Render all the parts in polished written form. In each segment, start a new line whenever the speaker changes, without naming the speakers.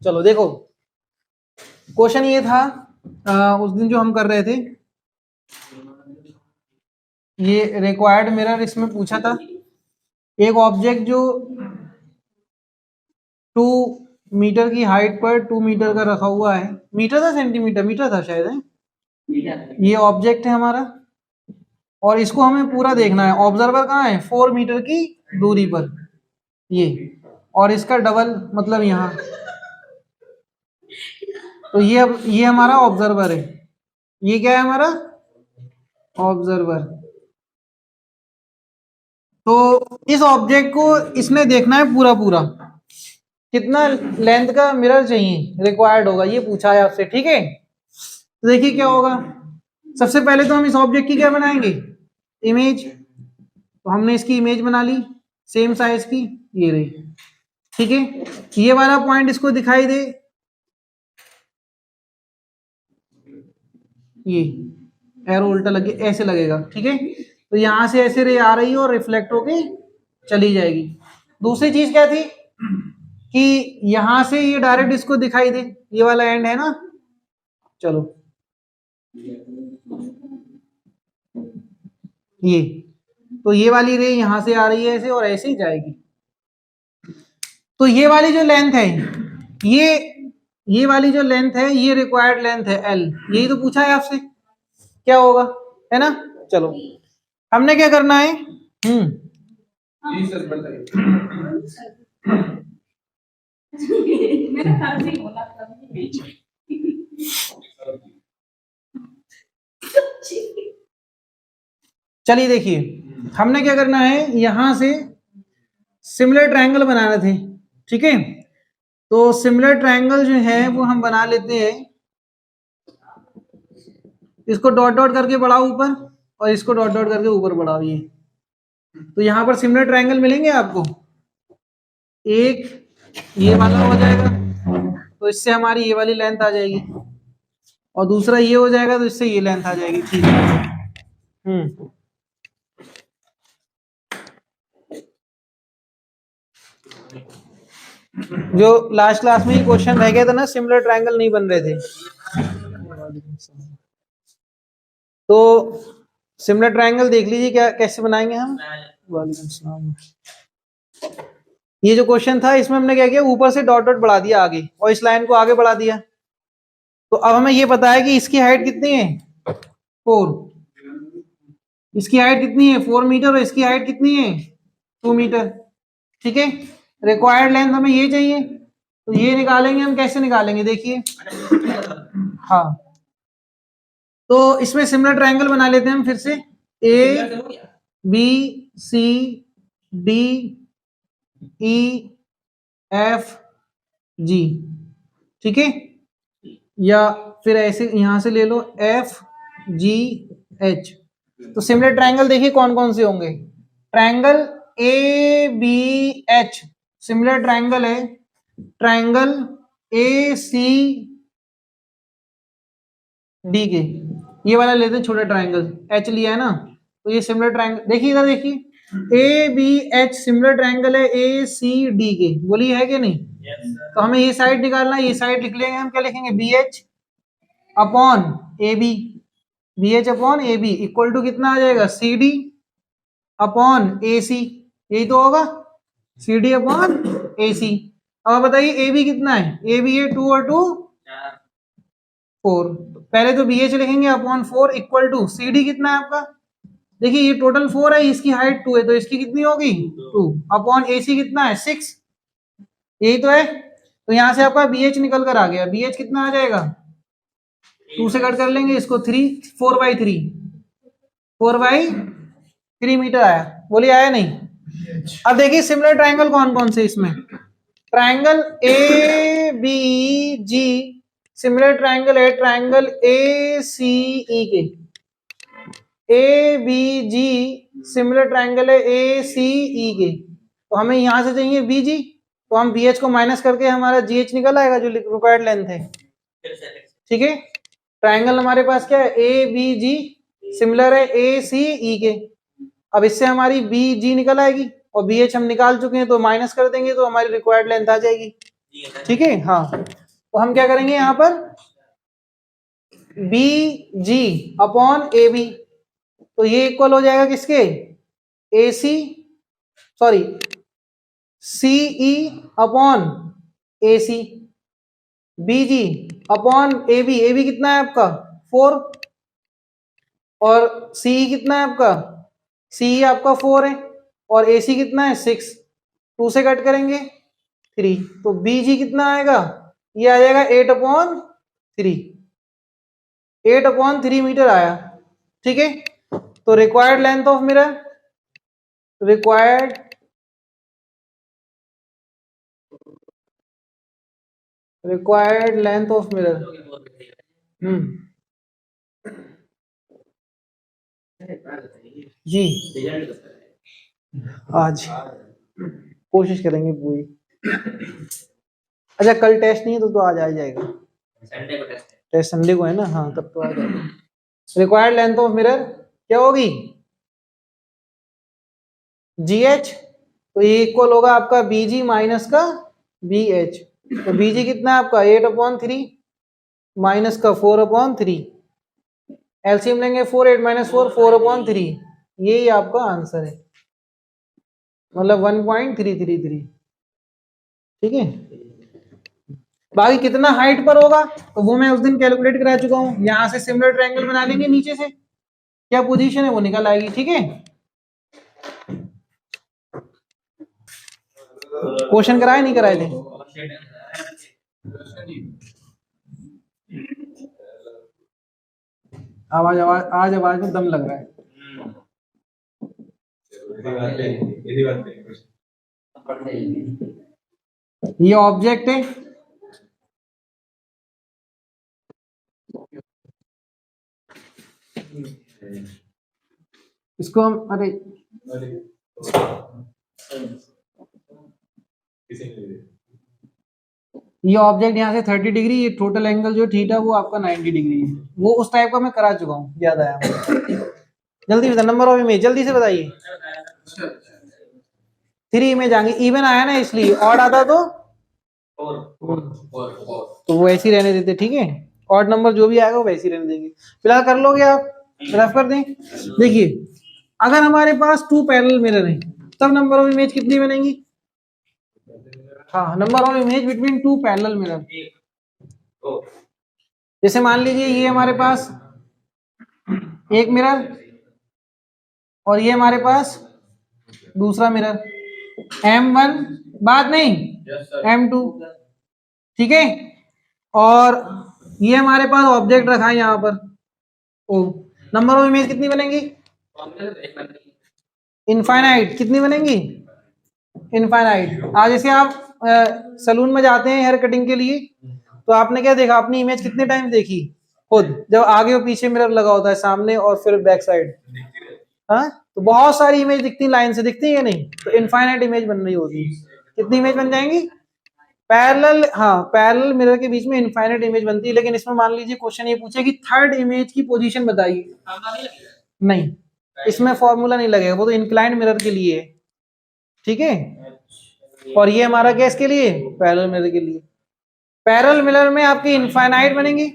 चलो देखो, क्वेश्चन ये था उस दिन जो हम कर रहे थे, ये रिक्वायर्ड मिरर इसमें पूछा था। एक ऑब्जेक्ट जो 2 मीटर की हाइट पर 2 मीटर का रखा हुआ है, मीटर था सेंटीमीटर, मीटर था शायद है, ये ऑब्जेक्ट है हमारा, और इसको हमें पूरा देखना है। ऑब्जर्वर कहाँ है? 4 मीटर की दूरी पर ये, और इसका डबल मतलब यहाँ। तो ये हमारा ऑब्जर्वर है, ये क्या है हमारा ऑब्जर्वर। तो इस ऑब्जेक्ट को इसने देखना है पूरा पूरा, कितना लेंथ का मिरर चाहिए रिक्वायर्ड होगा, ये पूछा है आपसे, ठीक है। तो देखिए क्या होगा, सबसे पहले तो हम इस ऑब्जेक्ट की क्या बनाएंगे, इमेज। तो हमने इसकी इमेज बना ली सेम साइज की, ये रही, ठीक है। ये वाला पॉइंट इसको दिखाई दे, ये एरो उल्टा लगे ऐसे लगेगा, ठीक है। तो यहां से ऐसे रे आ रही है और रिफ्लेक्ट होके चली जाएगी। दूसरी चीज क्या थी कि यहां से ये डायरेक्ट इसको दिखाई दे, ये वाला एंड है ना, चलो ये, तो ये वाली रे यहां से आ रही है ऐसे और ऐसे ही जाएगी। तो ये वाली जो लेंथ है, ये वाली जो लेंथ है, ये रिक्वायर्ड लेंथ है एल, यही तो पूछा है आपसे, क्या होगा, है ना। चलो हमने क्या करना है, चलिए देखिए, हमने क्या करना है, यहां से सिमिलर ट्रायंगल बनाने थे, ठीक है। तो सिमिलर ट्रायंगल जो है वो हम बना लेते हैं, इसको डॉट डॉट करके बढ़ाओ ऊपर, और इसको डॉट डॉट करके ऊपर बढ़ाओ, ये। तो यहां पर सिमिलर ट्रायंगल मिलेंगे आपको, एक ये वाला हो जाएगा, तो इससे हमारी ये वाली लेंथ आ जाएगी, और दूसरा ये हो जाएगा तो इससे ये लेंथ आ जाएगी, ठीक है। जो लास्ट क्लास में क्वेश्चन रह गया था ना, सिमिलर ट्रायंगल नहीं बन रहे थे, तो सिमिलर ट्रायंगल देख लीजिए क्या कैसे बनाएंगे हम। वालेकुम सलाम। ये जो क्वेश्चन था इसमें हमने क्या किया, ऊपर से डॉट डॉट बढ़ा दिया आगे, और इस लाइन को आगे बढ़ा दिया। तो अब हमें ये पता है कि इसकी हाइट कितनी है, 4, इसकी हाइट कितनी है 4 मीटर, और इसकी हाइट कितनी है 2 मीटर, ठीक है। रिक्वायर्ड लेंथ हमें ये चाहिए, तो ये निकालेंगे हम, कैसे निकालेंगे देखिए। हाँ, तो इसमें सिमिलर ट्रायंगल बना लेते हैं हम फिर से, A B C D E F G, ठीक है। या फिर ऐसे यहां से ले लो एफ जी एच। तो सिमिलर ट्रायंगल देखिए कौन कौन से होंगे, triangle A B H similar triangle है, ट्रायंगल ए सी डी के, ये वाला लेते हैं छोटा ट्रायंगल, एच लिया है ना, तो ये सिमिलर ट्रायंगल, देखिए इधर देखिए A B H similar triangle है ए सी डी के, बोलिए है कि नहीं। तो हमें ये साइड निकालना है, ये साइड लिख लेंगे हम, क्या लिखेंगे, B H upon A B, B H upon A B equal to कितना आ जाएगा, सी डी अपॉन ए सी, यही तो होगा, सी डी अपॉन ए सी। अब बताइए ए बी कितना है, ए बी है 2 और 2 4, पहले तो बी एच लिखेंगे upon 4 equal to C D कितना है आपका, देखिए ये टोटल 4 है, इसकी हाइट 2 है, तो इसकी कितनी होगी 2 अपॉन ए सी कितना है 6, यही तो है। तो यहां से आपका बी एच निकल कर आ गया, बी एच कितना आ जाएगा, 2 से कट कर लेंगे इसको, 3 4/3 4/3 मीटर आया, बोलिए आया नहीं। अब देखिए सिमिलर ट्रायंगल कौन कौन से इसमें, triangle A B G similar triangle है, ट्रायंगल ए सी ई के, A B G similar triangle है ए सी ई के। तो हमें यहां से चाहिए बी जी, तो हम बी एच को माइनस करके हमारा जी एच निकल आएगा जो रिक्वायर्ड लेंथ है, ठीक है। ट्रायंगल हमारे पास क्या है, ए बी जी सिमिलर है ए सी ई के। अब इससे हमारी बी जी निकल आएगी, और बी एच हम निकाल चुके हैं, तो माइनस कर देंगे तो हमारी रिक्वायर्ड लेंथ आ जाएगी, ठीक है। हाँ, तो हम क्या करेंगे यहाँ पर B G upon A B, तो ये इक्वल हो जाएगा किसके, A C, sorry C E upon A C, B G upon A B कितना है आपका 4, और सीई कितना है आपका, सीई आपका 4 है, और ए सी कितना है 6, 2 से कट करेंगे 3, तो बी जी कितना आएगा, ये आ जाएगा 8/3, 8/3 मीटर आया। ठीक है, तो required length of mirror, required length of mirror, जी आज कोशिश करेंगे पूरी। अच्छा कल टेस्ट नहीं है तो आज आ जाएगा, संडे को टेस्ट संडे को है ना, हाँ तब तो आ जाएगा। रिक्वायर्ड लेंथ ऑफ मिरर क्या होगी, जी एच, तो ये इक्वल होगा आपका बी जी माइनस का बी एच, तो बी जी कितना है आपका 8/3 माइनस का 4/3, एलसीएम लेंगे 4, 8 - 4 4/3, यही आपका आंसर है, मतलब 1.333। ठीक है, बाकी कितना हाइट पर होगा तो वो मैं उस दिन कैलकुलेट करा चुका हूं, यहां से सिमिलर ट्रायंगल बना लेंगे, नीचे से क्या पोजीशन है वो निकल आएगी। ठीक है, क्वेश्चन कराए नहीं कराए थे, आवाज आवाज आज आवाज में दम लग रहा है। ये ऑब्जेक्ट है, इसको हम अरे ये ऑब्जेक्ट यहाँ से 30 डिग्री, ये टोटल एंगल जो थीटा वो आपका 90 डिग्री है, वो उस टाइप का मैं करा चुका हूँ, याद आया। जल्दी बता नंबर ऑफ इमेज, जल्दी से बताइए। 3 इमेज आएंगे, इवन आया ना इसलिए, ऑड आता तो वो ऐसे ही रहने देते। ठीक है, ऑड नंबर जो भी आएगा वो वैसे ही रहने देंगे। फिलहाल कर लोगे आप, रफ कर दें। देखिए अगर हमारे पास 2 पैरेलल मिरर हैं तब नंबर ऑफ इमेज कितनी बनेंगी, हाँ number of image between 2 parallel mirror. जैसे मान लीजिए ये हमारे पास एक मिरर और ये हमारे पास दूसरा मिरर, M1 बात नहीं, M2, ठीक है, और ये हमारे पास ऑब्जेक्ट रखा है यहाँ पर ओ, नंबर ऑफ इमेज कितनी बनेंगी, इनफाइनाइट। कितनी बनेंगी, इनफाइनाइट। आज जैसे आप सलून में जाते हैं हेयर कटिंग के लिए, तो आपने क्या देखा, अपनी इमेज कितने टाइम देखी खुद, जब आगे और पीछे मिरर लगा होता है, सामने और फिर बैक साइड, हाँ तो बहुत सारी इमेज दिखती, लाइन से दिखती है नहीं, तो इनफाइनाइट इमेज बन रही होगी। कितनी इमेज बन जाएंगी, पैरेलल, हाँ पैरेलल मिरर के बीच में इनफाइनाइट इमेज बनती है। लेकिन इसमें मान लीजिए क्वेश्चन ये पूछे कि थर्ड इमेज की पोजीशन बताइए, नहीं इसमें फॉर्मूला नहीं लगेगा, वो तो इंक्लाइंड मिरर के लिए है। ठीक है, और ये हमारा गैस के लिए पैरेलल मिरर के लिए, पैरेलल मिरर में आपकी इनफाइनाइट बनेगी।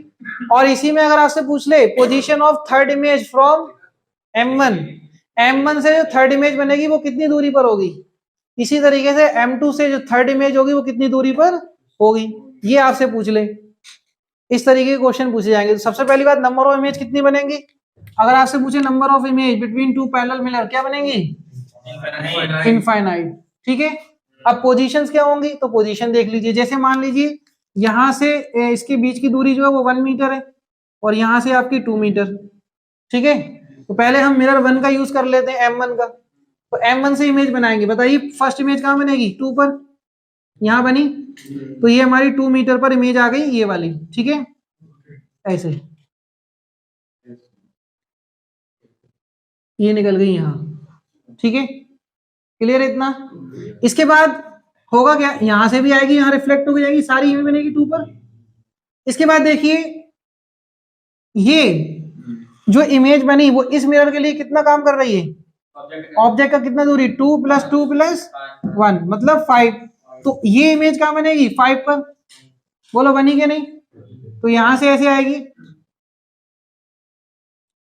और इसी में अगर आपसे पूछ ले position of third image from M1, M1 से जो थर्ड इमेज बनेगी वो कितनी दूरी पर होगी, इसी तरीके से M2 से जो थर्ड इमेज होगी वो कितनी दूरी पर होगी, ये आपसे पूछ ले। इस तरीके के क्वेश्चन पूछे जाएंगे। तो सबसे पहली बात नंबर ऑफ इमेज कितनी बनेंगी, अगर आपसे पूछे number of image between 2 parallel mirror क्या बनेंगी, इनफाइनाइट। ठीक है, अब पोजीशंस क्या होंगी, तो पोजीशन देख लीजिए। जैसे मान लीजिए यहां से इसके बीच की दूरी जो है वो 1 मीटर है और यहां से आपकी 2 मीटर। ठीक है, तो पहले हम मिरर 1 का यूज कर लेते हैं, M1 का, तो M1 से इमेज बनाएंगे। बताइए फर्स्ट इमेज कहां बनेगी, 2 पर, यहां बनी, तो ये हमारी 2 मीटर पर इमेज आ गई, ये वाली। ठीक है, ऐसे ये निकल गई यहां। ठीक है, क्लियर है इतना। इसके बाद होगा क्या, यहां से भी आएगी, यहां रिफ्लेक्ट हो जाएगी, सारी इमेज बनेगी 2 पर। इसके बाद देखिए ये जो इमेज बनी वो इस मिरर के लिए कितना काम कर रही है, ऑब्जेक्ट का कितना दूरी, 2 + 2 + 1 मतलब 5, तो ये इमेज कहां बनेगी 5 पर। बोलो बनी क्या नहीं? तो यहां से ऐसे आएगी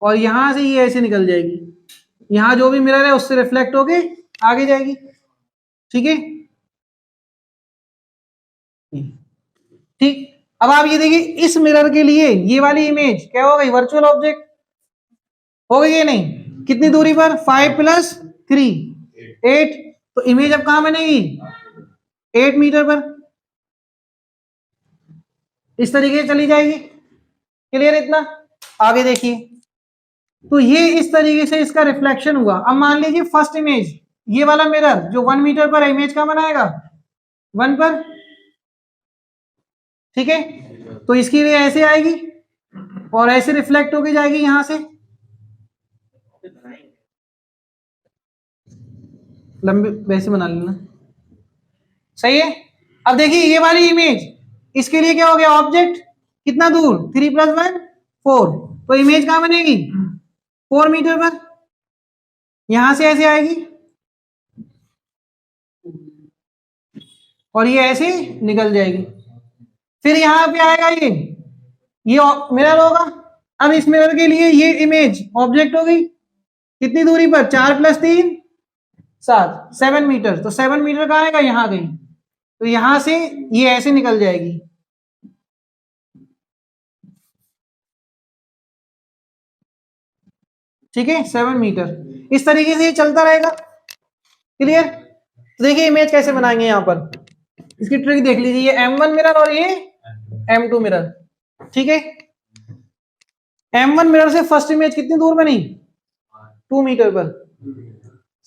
और यहां से ये ऐसे निकल जाएगी, यहां जो भी मिरर है उससे रिफ्लेक्ट होके आगे जाएगी। ठीक है, ठीक। अब आप ये देखिए, इस मिरर के लिए ये वाली इमेज क्या हो गई, वर्चुअल ऑब्जेक्ट हो गई है नहीं? कितनी दूरी पर, 5 + 3 8। तो इमेज अब कहां बनेगी, 8 मीटर पर, इस तरीके से चली जाएगी। क्लियर इतना? आगे देखिए, तो ये इस तरीके से इसका रिफ्लेक्शन हुआ। अब मान लीजिए फर्स्ट इमेज, ये वाला मिरर जो 1 मीटर पर इमेज कहां बनाएगा, 1 पर। ठीक है, तो इसकी रे ऐसे आएगी और ऐसे रिफ्लेक्ट होके जाएगी यहां से, लंबे वैसे बना लेना। सही है। अब देखिए ये वाली इमेज, इसके लिए क्या हो गया, ऑब्जेक्ट कितना दूर, 3 + 1 4। तो इमेज कहां बनेगी, 4 मीटर पर, यहां से ऐसे आएगी और ये ऐसे निकल जाएगी। फिर यहां पे आएगा ये मिरर होगा। अब इस मिरर के लिए ये इमेज ऑब्जेक्ट हो गई, कितनी दूरी पर, 4 + 3 7, 7 मीटर। तो 7 मीटर का आएगा यहां गई, तो यहां से ये ऐसे निकल जाएगी। ठीक है, 7 मीटर, इस तरीके से ये चलता रहेगा। क्लियर? तो देखिए इमेज कैसे बनाएंगे यहां पर, इसकी ट्रिक देख लीजिए, ये M1 मिरर और ये M2 मिरर। ठीक है, M1 मिरर से फर्स्ट इमेज कितनी दूर बनी, 2 मीटर पर।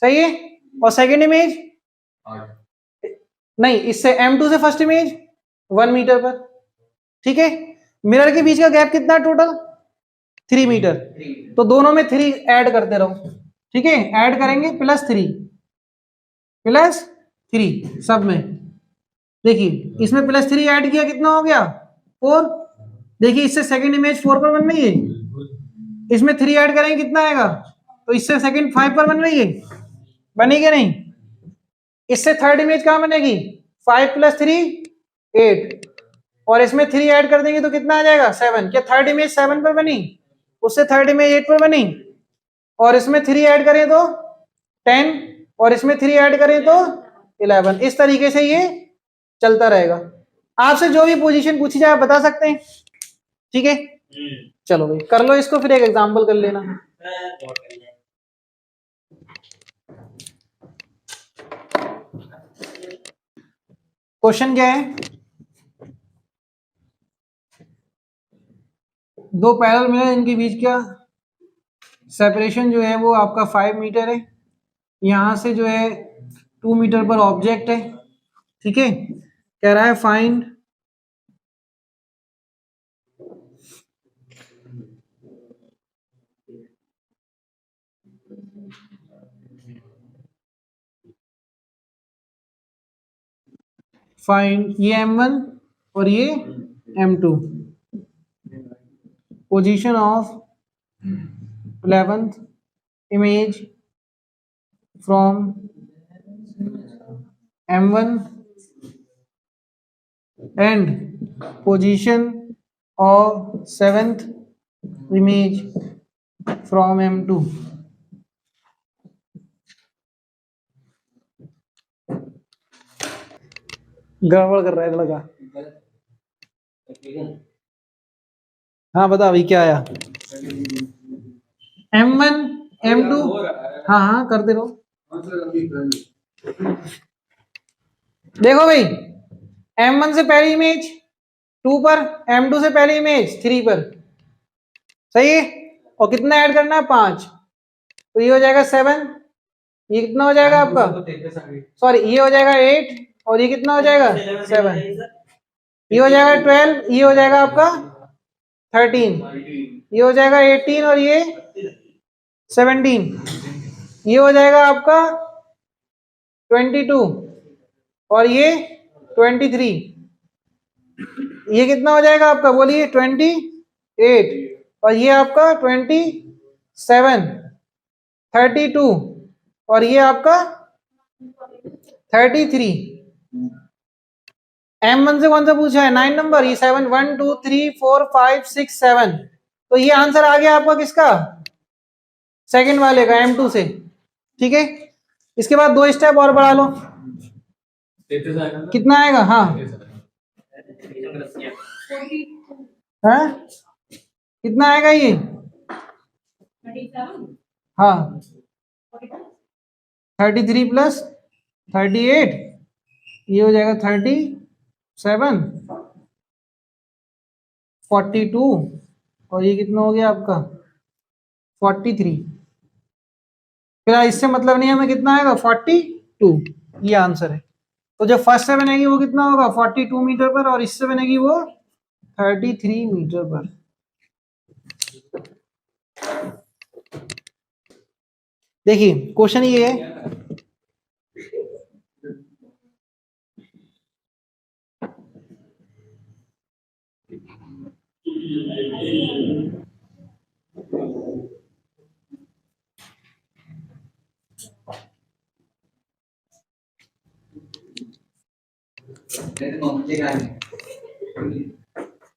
सही है। और सेकेंड इमेज, नहीं, इससे M2 से फर्स्ट इमेज 1 मीटर पर। ठीक है, मिरर के बीच का गैप कितना टोटल, 3 मीटर। तो दोनों में 3 ऐड करते रहो। ठीक है, ऐड करेंगे, +3 सब में। देखिए इसमें +3 ऐड किया, कितना हो गया, 4। देखिए इससे सेकंड इमेज 4 पर बन रही है, इसमें 3 ऐड करेंगे कितना आएगा, तो इससे सेकंड 5 पर बन रही है, बनेगी नहीं? इससे थर्ड इमेज कहां बनेगी, 5 + 3 8, और इसमें 3 ऐड कर देंगे तो कितना आ जाएगा, 7। क्या थर्ड इमेज 7 पर बनी, उससे थर्ड इमेज 8 पर बनी, और इसमें 3 ऐड करें तो 10, और इसमें 3 ऐड करें तो 11। इस तरीके से ये चलता रहेगा। आपसे जो भी पोजीशन पूछी जाए आप बता सकते हैं। ठीक है, चलो भाई कर लो इसको, फिर एक एग्जांपल कर लेना। क्वेश्चन क्या है, दो पैरेलल मिरर, इनके बीच का सेपरेशन जो है वो आपका 5 मीटर है, यहां से जो है 2 मीटर पर ऑब्जेक्ट है। ठीक है, कह रहा है फाइंड ये M1 और ये M2, position of 11th image from M1 and position of 7th image from M2। गड़बड़ कर रहा है लड़का। हाँ बता अभी क्या आया, M1 M2, हाँ हाँ करते रहो। देखो भाई, M1 से पहली इमेज 2 पर, M2 से पहली इमेज 3 पर। सही है, और कितना ऐड करना है, 5। तो ये हो जाएगा 7, ये कितना हो जाएगा आपका, सॉरी ये हो जाएगा 8, और ये कितना हो जाएगा 7, ये हो जाएगा 12, ये हो जाएगा आपका 13, ये हो जाएगा 18, और ये 17, ये हो जाएगा आपका 22, और ये 23, ये कितना हो जाएगा आपका, बोलिए 28, और ये आपका 27, 32, और ये आपका 33। M1 से कौन सा पूछा है? 9 नंबर, ये 7 1 2 3 4 5 6 7, तो ये आंसर आ गया आपका किसका? सेकंड वाले का, M2 से। ठीक है, इसके बाद 2 स्टेप और बढ़ा लो, कितना आएगा? हाँ हाँ, कितना आएगा ये? हाँ 33 प्लस 38, ये हो जाएगा 37 42, और ये कितना हो गया आपका? 43। फिर इससे मतलब नहीं हमें कितना आएगा? 42, ये आंसर है। तो जो फर्स्ट से बनेगी वो कितना होगा? 42 मीटर पर, और इससे बनेगी वो 33 मीटर पर। देखिए क्वेश्चन ये है,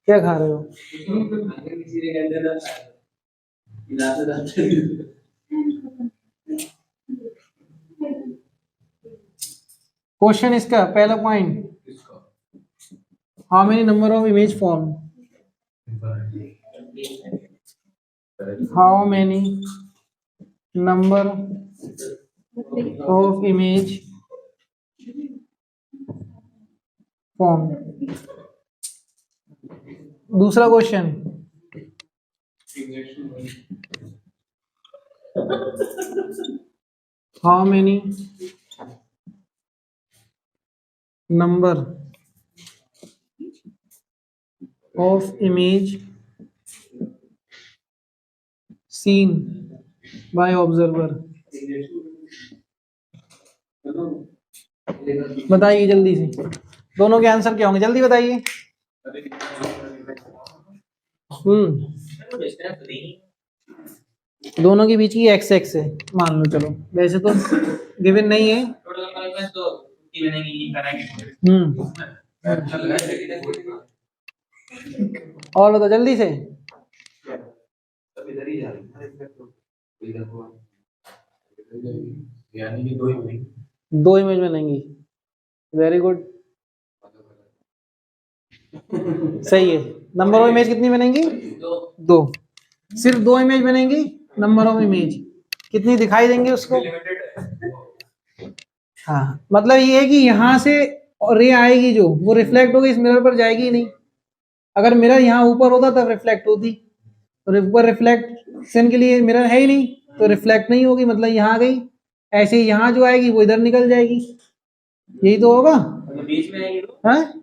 क्या खा रहे हो? क्वेश्चन इसका पहला point, how many number of image form, how many number of image form. दूसरा question, how many number of image seen by observer. बताइए जल्दी से, दोनों के आंसर क्या होंगे? जल्दी बताइए। दोनों के बीच की एक्स एक्स है मान लो, चलो वैसे तो गिवन नहीं है। और बताओ जल्दी से। दो इमेज बनेंगी, वेरी गुड, सही है। नंबर ऑफ इमेज कितनी बनेंगी? दो। सिर्फ दो इमेज बनेंगी, नंबर ऑफ इमेज कितनी दिखाई देंगे उसको? हाँ, मतलब ये है कि यहाँ से रे आएगी जो, वो रिफ्लेक्ट होगी, इस मिरर पर जाएगी ही नहीं। अगर मिरर यहाँ ऊपर होता तब रिफ्लेक्ट होती, तो ऊपर रिफ्लेक्शन के लिए मिरर है ही नहीं, तो रिफ्लेक्ट नहीं होगी, मतलब यहाँ गई। ऐसे ही यहाँ जो आएगी वो इधर निकल जाएगी, यही तो होगा। बीच में आएगी हाँ?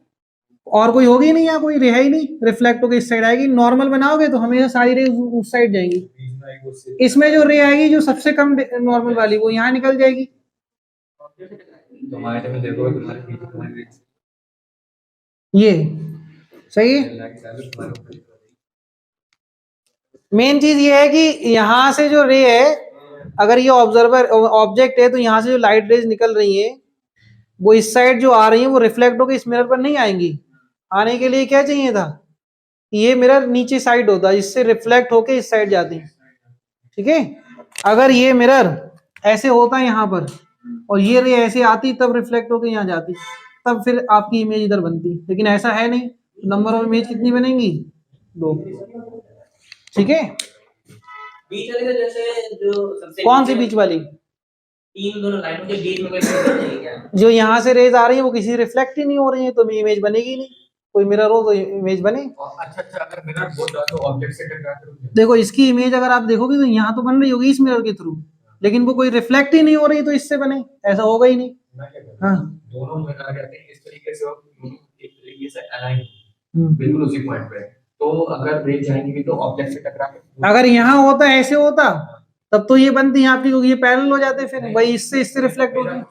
और कोई होगी नहीं, यहाँ कोई रे है ही नहीं, रिफ्लेक्ट होकर इस साइड आएगी। नॉर्मल बनाओगे तो हमेशा सारी रे उस साइड जाएंगी। इसमें जो रे आएगी जो सबसे कम नॉर्मल वाली, वो यहाँ निकल जाएगी। ये सही है। मेन चीज ये है कि यहाँ से जो रे है, अगर ये ऑब्जर्वर ऑब्जेक्ट है, तो यहाँ से जो लाइट रेज निकल रही है वो इस साइड जो आ रही है वो रिफ्लेक्ट होकर इस मिरर पर नहीं आएंगी। आने के लिए क्या चाहिए था? ये मिरर नीचे साइड होता, इससे रिफ्लेक्ट होके इस साइड जाती। ठीक है, अगर ये मिरर ऐसे होता यहाँ पर और ये रे ऐसे आती, तब रिफ्लेक्ट होके यहाँ जाती, तब फिर आपकी इमेज इधर बनती, लेकिन ऐसा है नहीं। नंबर ऑफ इमेज कितनी बनेंगी? दो। ठीक है, बीच वाली जैसे जो सबसे कौन सी बीच वाली? तीन दोनों लाइनों के बीच में जो यहाँ से रेज आ रही है वो किसी रिफ्लेक्ट ही नहीं हो रही है, तो इमेज बनेगी नहीं। कोई मिरर हो तो इमेज बने। अच्छा, अगर मिरर बहुत तो ऑब्जेक्ट से टकरा कर देखो, इसकी इमेज अगर आप देखोगे तो यहाँ तो बन रही होगी इस मिरर के थ्रू, लेकिन वो कोई रिफ्लेक्ट ही नहीं हो रही, तो इससे बने, ऐसा होगा ही नहीं। हाँ, दोनों मिरर रहते हैं इस तरीके से, एक तरीके से अलाइन बिल्कुल उसी पॉइंट पे। तो अगर रेज जाएंगी भी तो ऑब्जेक्ट से टकरा के, अगर यहाँ होता ऐसे होता तब तो ये बनती यहाँ आपकी, ये पैरेलल हो जाते, फिर वही इससे रिफ्लेक्ट होती।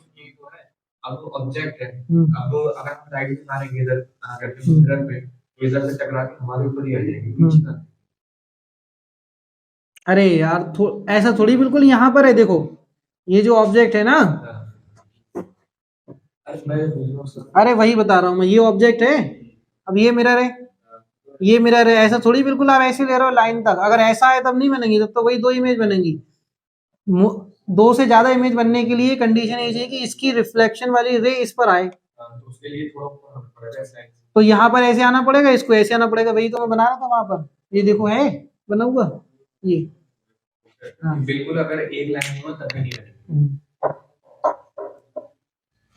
अब ऑब्जेक्ट है, अब अगर हम राइट से मारेंगे इधर करके मिरर पे, तो इधर से टकरा के हमारे ऊपर ही आ जाएगी। अरे यार ऐसा थोड़ी, बिल्कुल यहाँ पर है, देखो ये जो ऑब्जेक्ट है ना, अरे वही बता रहा हूँ मैं, ये ऑब्जेक्ट है, अब ये मिरर है, ये मिरर है, ऐसा थोड़ी बिल्कुल आप ऐसे ले रहे हो लाइन तक, अगर ऐसा है तब नहीं बनेगी, तब तो वही दो इमेज बनेंगी। दो से ज्यादा इमेज बनने के लिए कंडीशन ये चाहिए कि इसकी रिफ्लेक्शन वाली रे इस पर आए,
तो उसके लिए थोड़ा
तो यहाँ पर ऐसे आना पड़ेगा, इसको ऐसे आना पड़ेगा, वही तो मैं बना रहा था वहां पर, ये देखो है बना हुआ ये। हाँ
बिल्कुल, अगर एक लाइन हो तब भी नहीं बनेगी।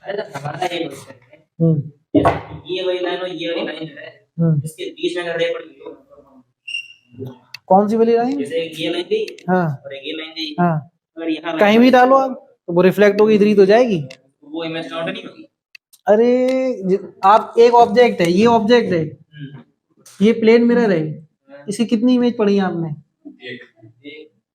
अरे तो हमारा ये क्वेश्चन है, ये वाली लाइन और ये वाली लाइन जो है, इसके बीच में अगर रे पड़ी हो,
कौन सी वाली लाइन?
जैसे ये लाइन दी
हाँ
और एक ये लाइन दी,
हाँ,
अगर यहाँ
कहीं भी डालो आप तो वो रिफ्लेक्ट होगी, इधर ही तो जाएगी।
वो इमेज काउंट नहीं होगी।
अरे आप, एक ऑब्जेक्ट है, ये ऑब्जेक्ट है, ये प्लेन मिरर है, इसकी कितनी इमेज पड़ी है आपने?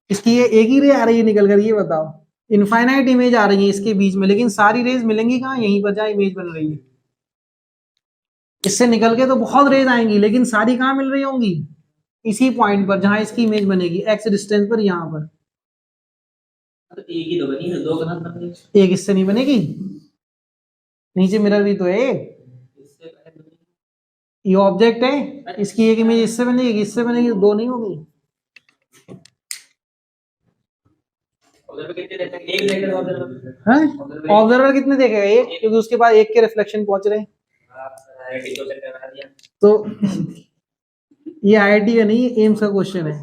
इसकी ये एक ही रे आ रही है निकल कर, ये बताओ। इनफाइनाइट इमेज आ रही है इसके बीच में, लेकिन सारी रेज मिलेंगी कहाँ? यहीं पर जहाँ इमेज बन रही है। इससे निकल के तो बहुत रेज आएंगी, लेकिन सारी कहाँ मिल रही होंगी? इसी पॉइंट पर जहां इसकी इमेज बनेगी, एक्स डिस्टेंस पर, यहाँ पर।
तो एक ही तो बनी है, दो कहाँ बनेगी?
एक इससे नहीं बनेगी, नीचे मिरर भी तो है,
इससे पहले बनेगी।
ये ऑब्जेक्ट है, इसकी एक इमेज इससे बनेगी, इससे बनेगी, दो नहीं होगी।
उधर पे कितने देखेंगे? एक देखेंगे उधर।
हैं? ऑब्जर्वर कितने देखेगा? एक, क्योंकि उसके बाद एक के रिफ्लेक्शन पहुंच रहे हैं। तो ये आईआईटी का नहीं, एम्स का क्वेश्चन है।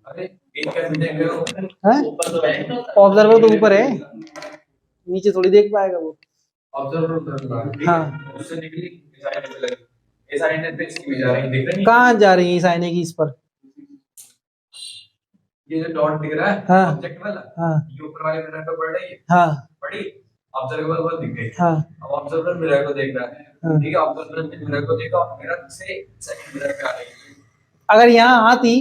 अरे एक कैसे देख रहे हो?
ऑब्जर्वर तो ऊपर है, नीचे थोड़ी देख पाएगा वो।
ऑब्जर्वर उधर,
हाँ,
उससे निकली डिजाइन पे लगी, इस आईने पे इसकी भी जा रही है, दिख रही है?
कहाँ जा रही है इस आईने की इस पर?
ये जो डॉट दिख रहा है,
हाँ
ऑब्जेक्ट वाला,
हाँ
ये ऊपर वाले मिरर पे पड़ रही है,
हाँ
पड़ी, ऑब्जर्वर को दिख गई।
हाँ
अब ऑब्जर्वर मिरर को देख रहा है,
हाँ।
ठीक है, ऑब्जर्वर ने मिरर को देखा, मिरर से सेकंड मिरर पे आ रही है,
अगर यहाँ आती,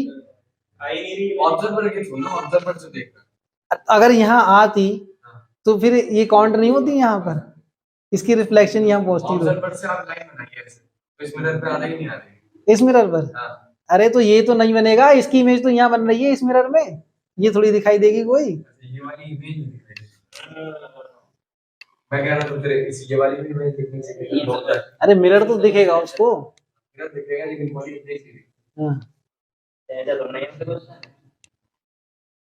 आई नहीं रही।
ऑब्जर्वर के थ्रू ना, ऑब्जर्वर से देख रहा है।
अगर यहाँ आती
हाँ।
तो फिर ये काउंट नहीं होती यहाँ पर, इसकी रिफ्लेक्शन यहाँ पहुंचती तो।
ऑब्जर्वर से आप लाइन बनाइए ऐसे, तो इस मिरर पे आ रही नहीं आ रही?
इस मिरर पर?
हाँ।
अरे तो ये तो नहीं बनेगा, इसकी इमेज तो यहाँ बन रही है इस मिरर में, ये थोड़ी दिखाई देगी कोई?
ये वाली इमेज नहीं दिख रही। मैं कह रहा था फिर इस ये वाली भी इमेज दिखनी चाहिए।
अरे मिरर तो दिखेगा उसको।
मिरर दिखेगा लेकिन बॉडी नहीं दिखेगी।
हाँ
ऐसा तो नहीं है।